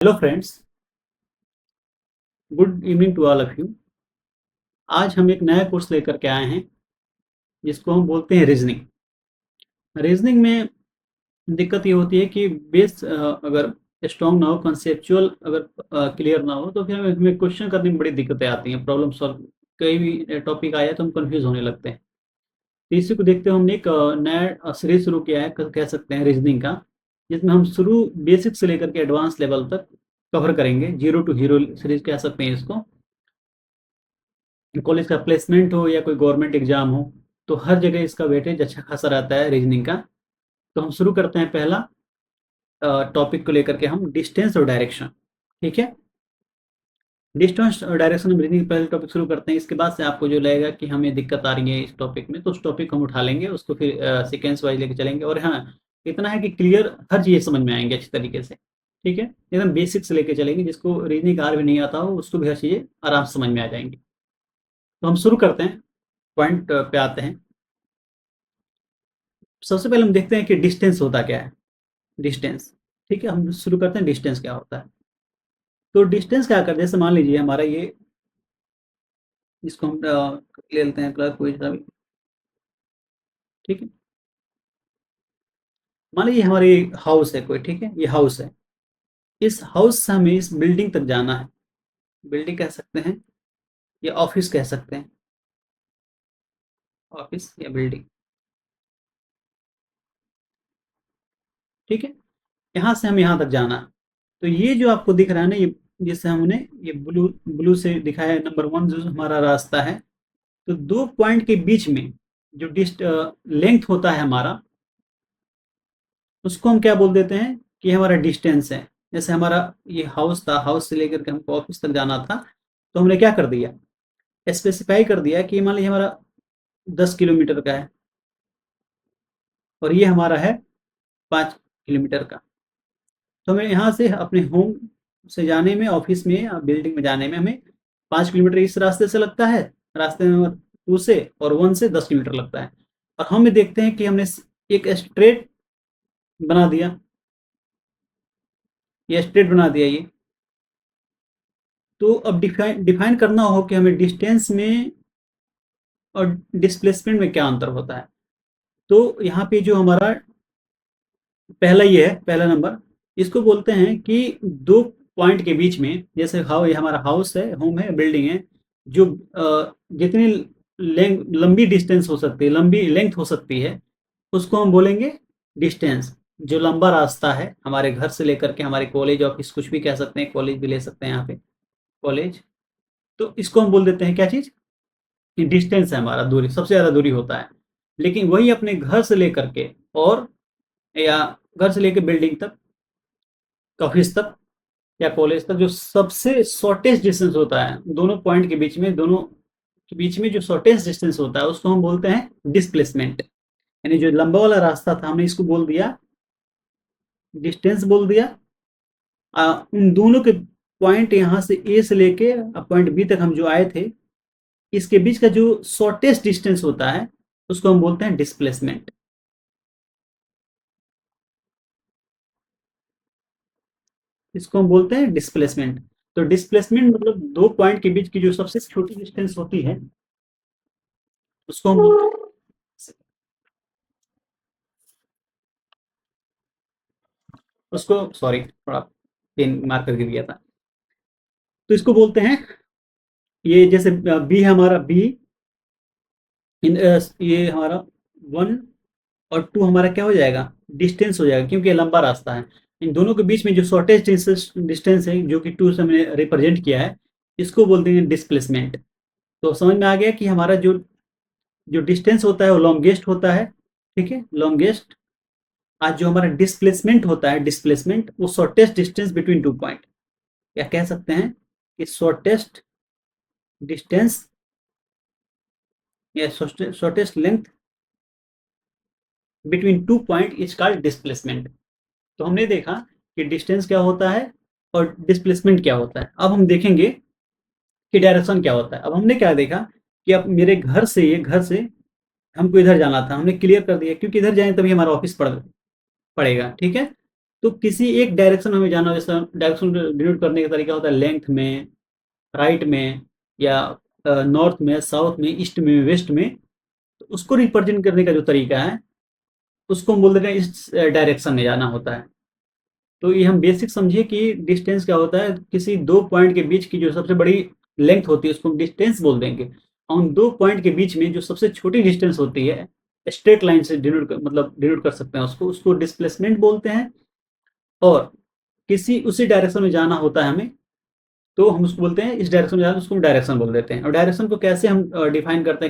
Hello friends, good evening to all of you. आज हम एक नया कोर्स लेकर के आए हैं जिसको हम बोलते हैं रीजनिंग। रीजनिंग में दिक्कत ये होती है कि बेस अगर स्ट्रॉन्ग ना हो, कंसेप्चुअल अगर क्लियर ना हो, तो फिर हमें क्वेश्चन करने में बड़ी दिक्कतें आती हैं। प्रॉब्लम सॉल्व कहीं भी टॉपिक आया तो हम कंफ्यूज होने लगते हैं। तो इसी को देखते हुए हमने एक नया सीरीज शुरू किया है, कह सकते हैं रीजनिंग का, जिसमें हम शुरू बेसिक से लेकर के एडवांस लेवल तक कवर करेंगे। जीरो टू हीरो सीरीज कह सकते हैं इसको। कॉलेज का प्लेसमेंट हो या कोई गवर्नमेंट एग्जाम हो, तो हर जगह इसका वेटेज अच्छा खासा रहता है रीजनिंग का। तो हम शुरू करते हैं पहला टॉपिक को लेकर के, हम डिस्टेंस और डायरेक्शन। ठीक है, डिस्टेंस और डायरेक्शन में रीजनिंग पहले टॉपिक शुरू करते हैं। इसके बाद से आपको जो लगेगा कि हमें दिक्कत आ रही है इस टॉपिक में, तो उस टॉपिक को हम उठा लेंगे, उसको फिर सीक्वेंस वाइज लेके चलेंगे। और हाँ, इतना है कि क्लियर हर चीज़ समझ में आएंगे अच्छी तरीके से। ठीक है, एकदम बेसिक से लेके चलेंगे, जिसको रीजनिंग का आर भी नहीं आता हो उसको भी हर चीज़ें आराम से समझ में आ जाएंगी। तो हम शुरू करते हैं, पॉइंट पे आते हैं। सबसे पहले हम देखते हैं कि डिस्टेंस होता क्या है। डिस्टेंस, ठीक है, हम शुरू करते हैं डिस्टेंस क्या होता है। तो डिस्टेंस क्या करते हैं, जैसे मान लीजिए हमारा ये, इसको हम ले लेते हैं कलर कोई सा भी। ठीक है, मान लीजिए हमारे हाउस है कोई, ठीक है, ये हाउस है। इस हाउस से हमें इस बिल्डिंग तक जाना है। बिल्डिंग कह सकते हैं या ऑफिस कह सकते हैं, ऑफिस या बिल्डिंग। ठीक है, यहाँ से हम यहाँ तक जाना है। तो ये जो आपको दिख रहा है ना, ये जिससे हमने ये ब्लू ब्लू से दिखाया है, नंबर वन जो हमारा रास्ता है। तो दो पॉइंट के बीच में जो डिस्ट लेंथ होता है हमारा, उसको हम क्या बोल देते हैं कि हमारा डिस्टेंस है। जैसे हमारा ये हाउस था, हाउस से लेकर के हमको ऑफिस तक जाना था, तो हमने क्या कर दिया, स्पेसिफाई कर दिया कि मान लीजिए हमारा 10 किलोमीटर का है, और ये हमारा है 5 किलोमीटर का। तो हमें यहाँ से अपने होम से जाने में, ऑफिस में या बिल्डिंग में जाने में हमें 5 किलोमीटर इस रास्ते से लगता है, रास्ते नंबर टू से, और वन से 10 किलोमीटर लगता है। और हम ये देखते हैं कि हमने एक स्ट्रेट बना दिया, ये स्ट्रेट बना दिया ये। तो अब डिफाइन डिफाइन करना हो कि हमें डिस्टेंस में और डिस्प्लेसमेंट में क्या अंतर होता है। तो यहाँ पे जो हमारा पहला ये है, पहला नंबर, इसको बोलते हैं कि दो पॉइंट के बीच में, जैसे हाउ ये हमारा हाउस है, होम है, बिल्डिंग है, जो जितनी लंबी डिस्टेंस हो सकती है, लंबी लेंथ हो सकती है, उसको हम बोलेंगे डिस्टेंस। जो लंबा रास्ता है हमारे घर से लेकर के हमारे कॉलेज, ऑफिस, कुछ भी कह सकते हैं, कॉलेज भी ले सकते हैं यहाँ पे, कॉलेज। तो इसको हम बोल देते हैं क्या चीज़, कि डिस्टेंस है हमारा, दूरी, सबसे ज़्यादा दूरी होता है। लेकिन वही अपने घर से लेकर के, और या घर से लेकर बिल्डिंग तक, ऑफिस तक या कॉलेज तक, जो सबसे शॉर्टेस्ट डिस्टेंस होता है दोनों पॉइंट के बीच में, दोनों के बीच में जो शॉर्टेस्ट डिस्टेंस होता है, उसको हम बोलते हैं डिस्प्लेसमेंट। यानी जो लंबा वाला रास्ता था, हमने इसको बोल दिया डिस्टेंस, बोल दिया। उन दोनों के पॉइंट यहाँ से ए से लेके पॉइंट बी तक हम जो आए थे, इसके बीच का जो शॉर्टेस्ट डिस्टेंस होता है, उसको हम बोलते हैं डिस्प्लेसमेंट। इसको हम बोलते हैं डिस्प्लेसमेंट। तो डिस्प्लेसमेंट मतलब दो पॉइंट के बीच की जो सबसे छोटी डिस्टेंस होती है, उसको हम बोलते हैं, उसको, सॉरी थोड़ा पेन मार करके दिया था। तो इसको बोलते हैं, ये जैसे बी है हमारा, बी इन ये हमारा वन और टू हमारा क्या हो जाएगा, डिस्टेंस हो जाएगा, क्योंकि ये लंबा रास्ता है। इन दोनों के बीच में जो शॉर्टेस्ट डिस्टेंस है, जो कि टू से हमने रिप्रेजेंट किया है, इसको बोलते हैं डिस्प्लेसमेंट। तो समझ में आ गया कि हमारा जो जो डिस्टेंस होता है वो लॉन्गेस्ट होता है। ठीक है, लॉन्गेस्ट। आज जो हमारा डिस्प्लेसमेंट होता है, डिस्प्लेसमेंट वो shortest distance between two point, या कह सकते हैं कि शॉर्टेस्ट डिस्टेंस या shortest length between two point is called displacement. तो हमने देखा कि डिस्टेंस क्या होता है और डिस्प्लेसमेंट क्या होता है। अब हम देखेंगे कि डायरेक्शन क्या होता है। अब हमने क्या देखा कि अब मेरे घर से, ये घर से हमको इधर जाना था, हमने क्लियर कर दिया, क्योंकि इधर जाएं तभी हमारा ऑफिस पड़ेगा। ठीक है, तो किसी एक डायरेक्शन में हमें जाना हो, जैसे डायरेक्शन डिनोट करने का तरीका होता है लेंथ में, राइट में, या नॉर्थ में, साउथ में, ईस्ट में, वेस्ट में। तो उसको रिप्रेजेंट करने का जो तरीका है, उसको हम बोल देते हैं इस डायरेक्शन में जाना होता है। तो ये हम बेसिक समझिए कि डिस्टेंस क्या होता है, किसी दो पॉइंट के बीच की जो सबसे बड़ी लेंथ होती है उसको हम डिस्टेंस बोल देंगे। और उन दो पॉइंट के बीच में जो सबसे छोटी डिस्टेंस होती है, स्ट्रेट लाइन से मतलब डिनोट कर सकते हैं उसको उसको डिस्प्लेसमेंट बोलते हैं। और किसी उसी डायरेक्शन में जाना होता है हमें, तो हम उसको बोलते हैं इस डायरेक्शन में जाना, उसको हम डायरेक्शन बोल देते हैं। और डायरेक्शन को कैसे हम डिफाइन करते हैं